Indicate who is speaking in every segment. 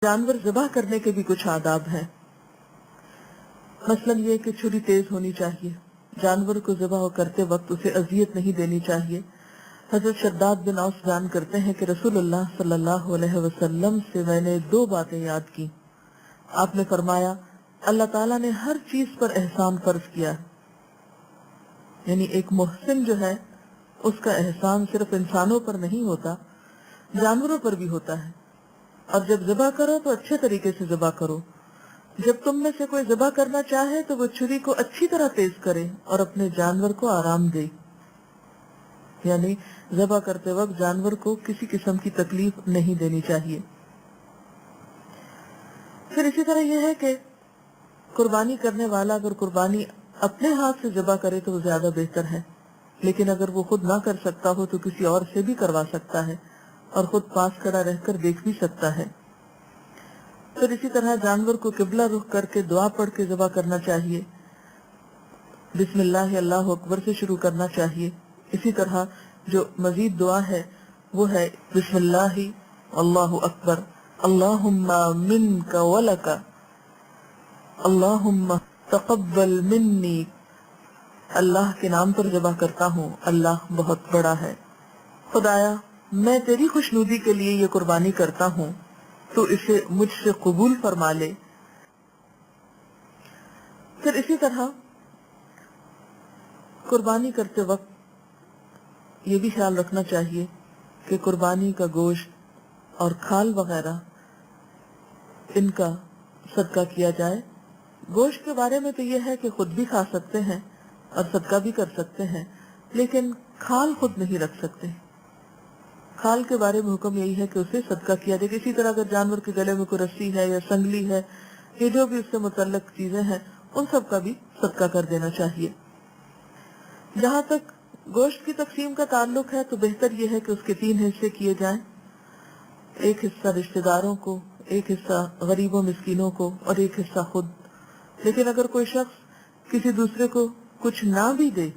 Speaker 1: जानवर ज़िबा करने के भी कुछ आदाब हैं। मसलन ये कि छुरी तेज होनी चाहिए, जानवर को ज़िबा करते वक्त उसे अजियत नहीं देनी चाहिए। हजरत शद्दाद बिन औस बयान करते हैं कि रसूलुल्लाह सल्लल्लाहु अलैहि वसल्लम से मैंने दो बातें याद की। आपने फरमाया, अल्लाह ताला ने हर चीज पर एहसान फर्ज किया, यानी एक मुहसिन जो है उसका एहसान सिर्फ इंसानों पर नहीं होता, जानवरों पर भी होता है। और जब ज़िबा करो तो अच्छे तरीके से ज़िबा करो। जब तुम में से कोई ज़िबा करना चाहे तो वो छुरी को अच्छी तरह तेज करे और अपने जानवर को आराम दे, यानी ज़िबा करते वक्त जानवर को किसी किस्म की तकलीफ नहीं देनी चाहिए। फिर इसी तरह यह है कि कुर्बानी करने वाला अगर कुर्बानी अपने हाथ से ज़िबा करे तो वो ज्यादा बेहतर है, लेकिन अगर वो खुद ना कर सकता हो तो किसी और से भी करवा सकता है और खुद पास खड़ा रहकर देख भी सकता है। फिर इसी तरह जानवर को किबला रुख करके दुआ पढ़ के ज़िबा करना चाहिए। बिस्मिल्लाह अल्लाहु अकबर से शुरू करना चाहिए। इसी तरह जो मजीद दुआ है वो है बिस्मिल्लाह अल्लाहु अकबर अल्लाहुम्मा मिनका वलका अल्लाहुम्मा तक़ब्बल मिन्नी। अल्लाह के नाम पर ज़िबा करता हूँ, अल्लाह बहुत बड़ा है। खुदाया मैं तेरी खुशनुदी के लिए ये कुर्बानी करता हूँ, तो इसे मुझसे कबूल फरमा ले। फिर इसी तरह कुर्बानी करते वक्त ये भी ख्याल रखना चाहिए कि कुर्बानी का गोश्त और खाल वगैरह इनका सदका किया जाए। गोश्त के बारे में तो ये है कि खुद भी खा सकते हैं और सदका भी कर सकते हैं, लेकिन खाल खुद नहीं रख सकते। खाल के बारे में हुक्म यही है कि उसे सदका किया जाए। इसी तरह अगर जानवर के गले में कोई रस्सी है या संगली है, ये जो भी उससे मुतल्लक चीजें हैं, उन सब का भी सदका कर देना चाहिए। जहाँ तक गोश्त की तकसीम का ताल्लुक है तो बेहतर यह है कि उसके 3 हिस्से किए जाएं। एक हिस्सा रिश्तेदारों को, एक हिस्सा गरीबों मिस्कीनों को और एक हिस्सा खुद। लेकिन अगर कोई शख्स किसी दूसरे को कुछ ना भी दे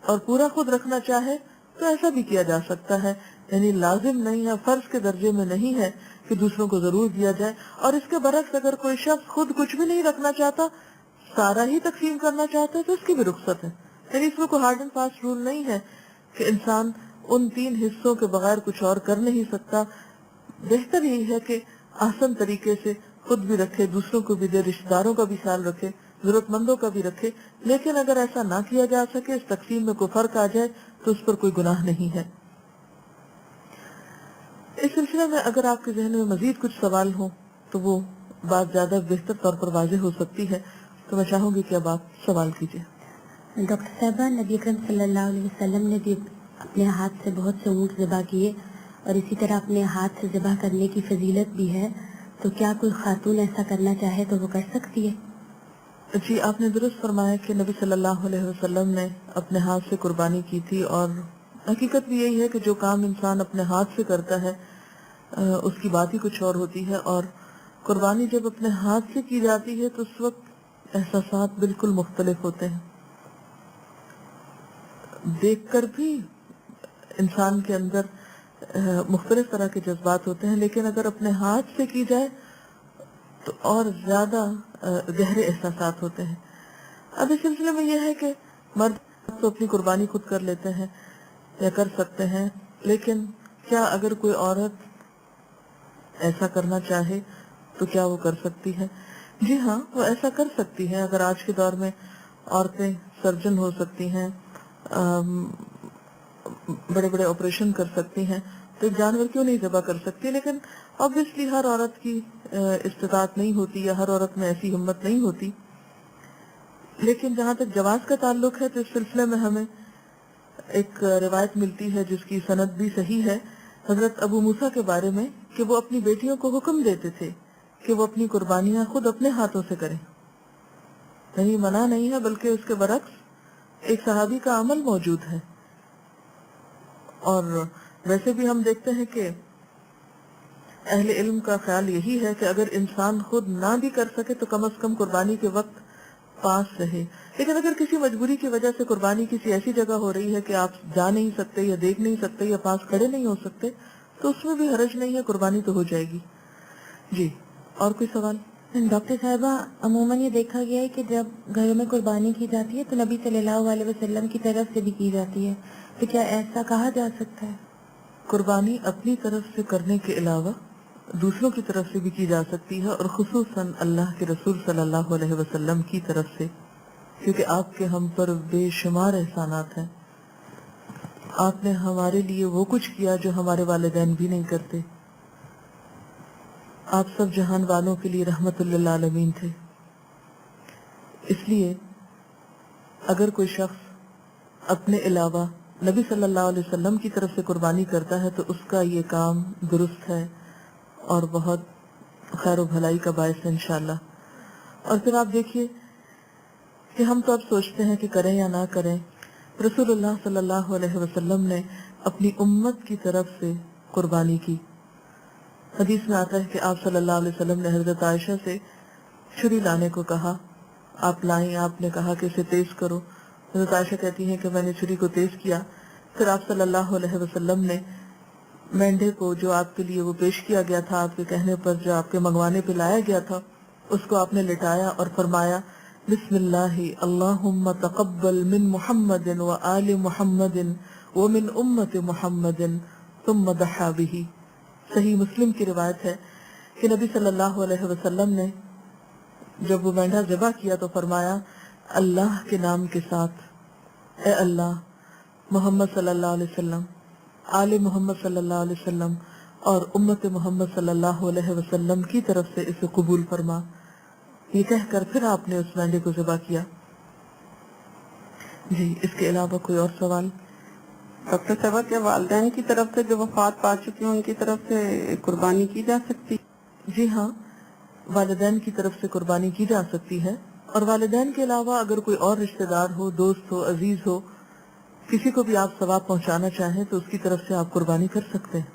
Speaker 1: और पूरा खुद रखना चाहे तो ऐसा भी किया जा सकता है, यानी लाजिम नहीं है, फर्ज के दर्जे में नहीं है कि दूसरों को जरूर दिया जाए। और इसके बरक्स अगर कोई शख्स खुद कुछ भी नहीं रखना चाहता, सारा ही तकसीम करना चाहता है तो उसकी भी रुख्सत है। यानी इसमें कोई हार्ड एंड फास्ट रूल नहीं है कि इंसान उन 3 हिस्सों के बगैर कुछ और कर नहीं सकता। बेहतर यही है कि आसान तरीके से खुद भी रखे, दूसरों को भी दे, रिश्तेदारों का भी ख्याल रखे, जरूरतमंदों का भी रखे। लेकिन अगर ऐसा ना किया जा सके, इस तकसीम में कोई फर्क आ जाए तो उस पर कोई गुनाह नहीं है। इस सिलसिले में अगर आपके जहन में मजीद कुछ सवाल हो तो वो बात ज्यादा बेहतर तौर पर वाज़ेह हो सकती है, तो मैं चाहूंगी कि अब आप सवाल कीजिए।
Speaker 2: डॉक्टर साहबा, नबी अकरम सल्लल्लाहु अलैहि वसल्लम ने भी अपने हाथ से बहुत से ऊँट ज़िबा किए और इसी तरह अपने हाथ से ज़िबा करने की फजीलत भी है, तो क्या कोई खातून ऐसा करना चाहे तो वो कर सकती है?
Speaker 1: जी, आपने दुरुस्त फरमाया कि नबी सल्लल्लाहु अलैहि वसल्लम ने अपने हाथ से कुर्बानी की थी। और हकीकत भी यही है कि जो काम इंसान अपने हाथ से करता है उसकी बात ही कुछ और होती है। और कुर्बानी जब अपने हाथ से की जाती है तो उस वक्त एहसासात बिल्कुल मुख्तलिफ होते हैं। देखकर भी इंसान के अंदर मुख्तलिफ तरह के जज्बात होते हैं, लेकिन अगर अपने हाथ से की जाए तो और ज्यादा गहरे एहसासात होते हैं। अब इस सिलसिले में यह है कि मर्द तो अपनी कुर्बानी खुद कर लेते हैं या कर सकते हैं, लेकिन क्या अगर कोई औरत ऐसा करना चाहे तो क्या वो कर सकती है? जी हाँ, वो ऐसा कर सकती है। अगर आज के दौर में औरतें सर्जन हो सकती हैं, बड़े बड़े ऑपरेशन कर सकती हैं, तो एक जानवर क्यों नहीं ज़िबा कर सकती? लेकिन ऑब्वियसली हर औरत की इस्तिताअत नहीं होती या हर औरत में ऐसी हिम्मत नहीं होती। लेकिन जहाँ तक जवाज का ताल्लुक है तो इस सिलसिले में हमें एक रिवायत मिलती है जिसकी सनद भी सही है, हजरत अबू मूसा के बारे में, कि वो अपनी बेटियों को हुक्म देते थे कि वो अपनी कुर्बानियां खुद अपने हाथों से करें। नहीं, मना नहीं है, बल्कि उसके बरक्स एक सहाबी का अमल मौजूद है। और वैसे भी हम देखते हैं कि अहले इल्म का ख्याल यही है कि अगर इंसान खुद ना भी कर सके तो कम से कम कुर्बानी के वक्त पास रहे। लेकिन अगर किसी मजबूरी की वजह से कुर्बानी किसी ऐसी जगह हो रही है कि आप जा नहीं सकते या देख नहीं सकते या पास खड़े नहीं हो सकते, तो उसमें भी हर्ज नहीं है, कुर्बानी तो हो जाएगी। جی اور کوئی سوال؟
Speaker 2: ڈاکٹر صاحبہ عموماً یہ دیکھا گیا ہے کہ جب گھروں میں قربانی کی جاتی ہے تو نبی صلی اللہ علیہ وسلم کی طرف سے بھی کی جاتی ہے، تو کیا ایسا کہا جا سکتا ہے؟
Speaker 1: قربانی اپنی طرف سے کرنے کے علاوہ دوسروں کی طرف سے بھی کی جا سکتی ہے، اور خصوصاً اللہ کے رسول صلی اللہ علیہ وسلم کی طرف سے، کیونکہ آپ کے ہم پر بے شمار احسانات ہیں. آپ نے ہمارے لیے وہ کچھ کیا جو ہمارے والدین بھی نہیں کرتے. آپ سب جہان والوں کے لیے رحمت للعالمین تھے. اس لیے اگر کوئی شخص اپنے علاوہ نبی صلی اللہ علیہ وسلم کی طرف سے قربانی کرتا ہے تو اس کا یہ کام درست ہے اور بہت خیر و بھلائی کا باعث ہے انشاءاللہ. اور پھر آپ دیکھیے کہ ہم تو اب سوچتے ہیں کہ کریں یا نہ کریں، رسول اللہ صلی اللہ علیہ وسلم نے اپنی امت کی طرف سے قربانی کی. حدیث میں آتا ہے کہ آپ صلی اللہ علیہ وسلم نے حضرت عائشہ سے چھری لانے کو کہا، آپ لائیں، آپ نے کہا کہ اسے تیز کرو. حضرت عائشہ کہتی ہیں کہ میں نے چھری کو تیز کیا. پھر آپ صلی اللہ علیہ وسلم نے مینڈے کو جو آپ کے لیے وہ پیش کیا گیا تھا، آپ کے کہنے پر جو آپ کے منگوانے پہ لایا گیا تھا، اس کو آپ نے لٹایا اور فرمایا بسم اللہ اللہم تقبل من محمد و آل محمد ومن امت محمد ثم ضحى به. صحیح مسلم کی روایت ہے کہ نبی صلی اللہ علیہ وسلم نے جب وہ مینڈا ذبح کیا تو فرمایا اللہ کے نام کے ساتھ، اے اللہ محمد صلی اللہ علیہ وسلم، آل محمد صلی اللہ علیہ وسلم اور امت محمد صلی اللہ علیہ وسلم کی طرف سے اسے قبول فرما. یہ کہہ کر پھر آپ نے اس مینڈے کو ذبح کیا. جی اس کے علاوہ کوئی اور سوال؟
Speaker 3: ڈاکٹر صاحبہ کیا والدین کی طرف سے جو وفات پا چکی ہیں ان کی طرف سے قربانی کی جا سکتی؟
Speaker 1: جی ہاں، والدین کی طرف سے قربانی کی جا سکتی ہے، اور والدین کے علاوہ اگر کوئی اور رشتہ دار ہو، دوست ہو، عزیز ہو، کسی کو بھی آپ ثواب پہنچانا چاہیں تو اس کی طرف سے آپ قربانی کر سکتے ہیں.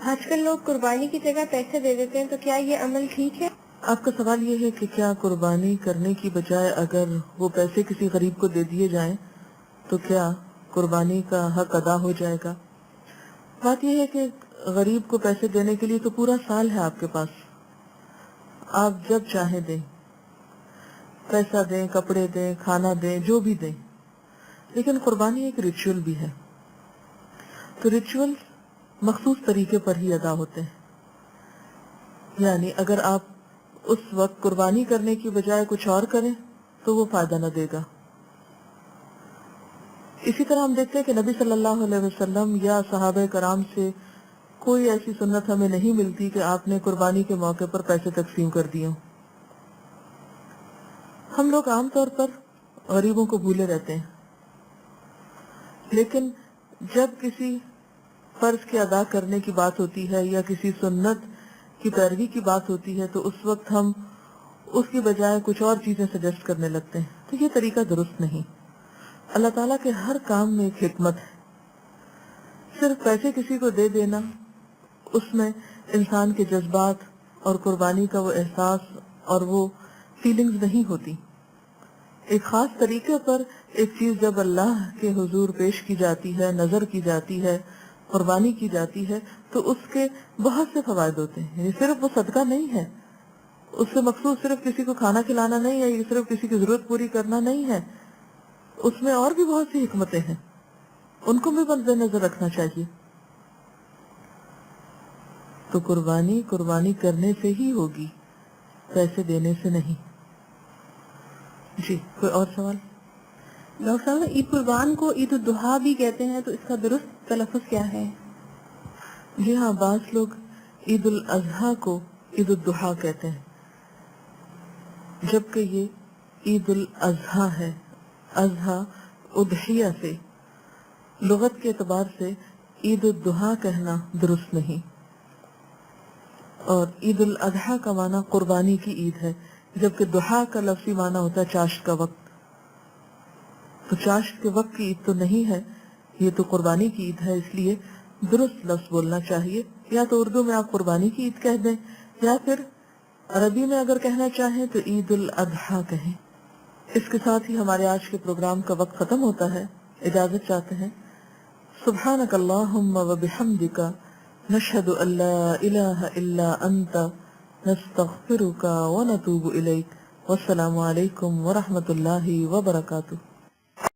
Speaker 2: آج کل لوگ قربانی کی جگہ پیسے دے دیتے ہیں، تو کیا یہ عمل ٹھیک ہے؟
Speaker 1: آپ کا سوال یہ ہے کہ کیا قربانی کرنے کی بجائے اگر وہ پیسے کسی غریب کو دے دیے جائیں تو کیا قربانی کا حق ادا ہو جائے گا؟ بات یہ ہے کہ غریب کو پیسے دینے کے لیے تو پورا سال ہے آپ کے پاس، آپ جب چاہیں دیں، پیسہ دیں، کپڑے دیں، کھانا دیں، جو بھی دیں. لیکن قربانی ایک ریچول بھی ہے، تو ریچول مخصوص طریقے پر ہی ادا ہوتے ہیں. یعنی اگر آپ اس وقت قربانی کرنے کی بجائے کچھ اور کریں تو وہ فائدہ نہ دے گا. اسی طرح ہم دیکھتے ہیں کہ نبی صلی اللہ علیہ وسلم یا صحابہ کرام سے کوئی ایسی سنت ہمیں نہیں ملتی کہ آپ نے قربانی کے موقع پر پیسے تقسیم کر دیے ہوں. ہم لوگ عام طور پر غریبوں کو بھولے رہتے ہیں، لیکن جب کسی فرض کے ادا کرنے کی بات ہوتی ہے یا کسی سنت کی پیروی کی بات ہوتی ہے تو اس وقت ہم اس کی بجائے کچھ اور چیزیں سجیسٹ کرنے لگتے ہیں. تو یہ طریقہ درست نہیں. اللہ تعالیٰ کے ہر کام میں ایک حکمت ہے. صرف پیسے کسی کو دے دینا، اس میں انسان کے جذبات اور قربانی کا وہ احساس اور وہ فیلنگز نہیں ہوتی. ایک خاص طریقے پر ایک چیز جب اللہ کے حضور پیش کی جاتی ہے، نظر کی جاتی ہے، قربانی کی جاتی ہے تو اس کے بہت سے فوائد ہوتے ہیں. یعنی صرف وہ صدقہ نہیں ہے، اس سے مقصود صرف کسی کو کھانا کھلانا نہیں ہے، یہ صرف کسی کی ضرورت پوری کرنا نہیں ہے، اس میں اور بھی بہت سی حکمتیں ہیں، ان کو بھی مد نظر رکھنا چاہیے. تو قربانی کرنے سے ہی ہوگی، پیسے دینے سے نہیں. جی کوئی اور سوال؟
Speaker 2: ڈاکٹر صاحب عید قربان کو عید الضحیٰ بھی کہتے ہیں، تو اس کا درست تلفظ کیا ہے؟
Speaker 1: جی ہاں، بعض لوگ عید الاضحیٰ کو عید الضحیٰ کہتے ہیں، جبکہ یہ عید الاضحیٰ ہے. اضحیٰ اضحیہ سے، لغت کے اعتبار سے عید الضحیٰ کہنا درست نہیں. اور عید الاضحیٰ کا معنی قربانی کی عید ہے، جبکہ ضحیٰ کا لفظی معنی ہوتا ہے چاشت کا وقت. تو چاشت کے وقت کی عید تو نہیں ہے، یہ تو قربانی کی عید ہے. اس لیے درست لفظ بولنا چاہیے. یا تو اردو میں آپ قربانی کی عید کہہ دیں، یا پھر عربی میں اگر کہنا چاہیں تو عید الاضحیٰ کہیں. اس کے ساتھ ہی ہمارے آج کے پروگرام کا وقت ختم ہوتا ہے. اجازت چاہتے ہیں. سبحانک اللہم و بحمدک نشہد ان لا الہ الا انت نستغفرک ونتوب الیک. والسلام علیکم ورحمۃ اللہ وبرکاتہ.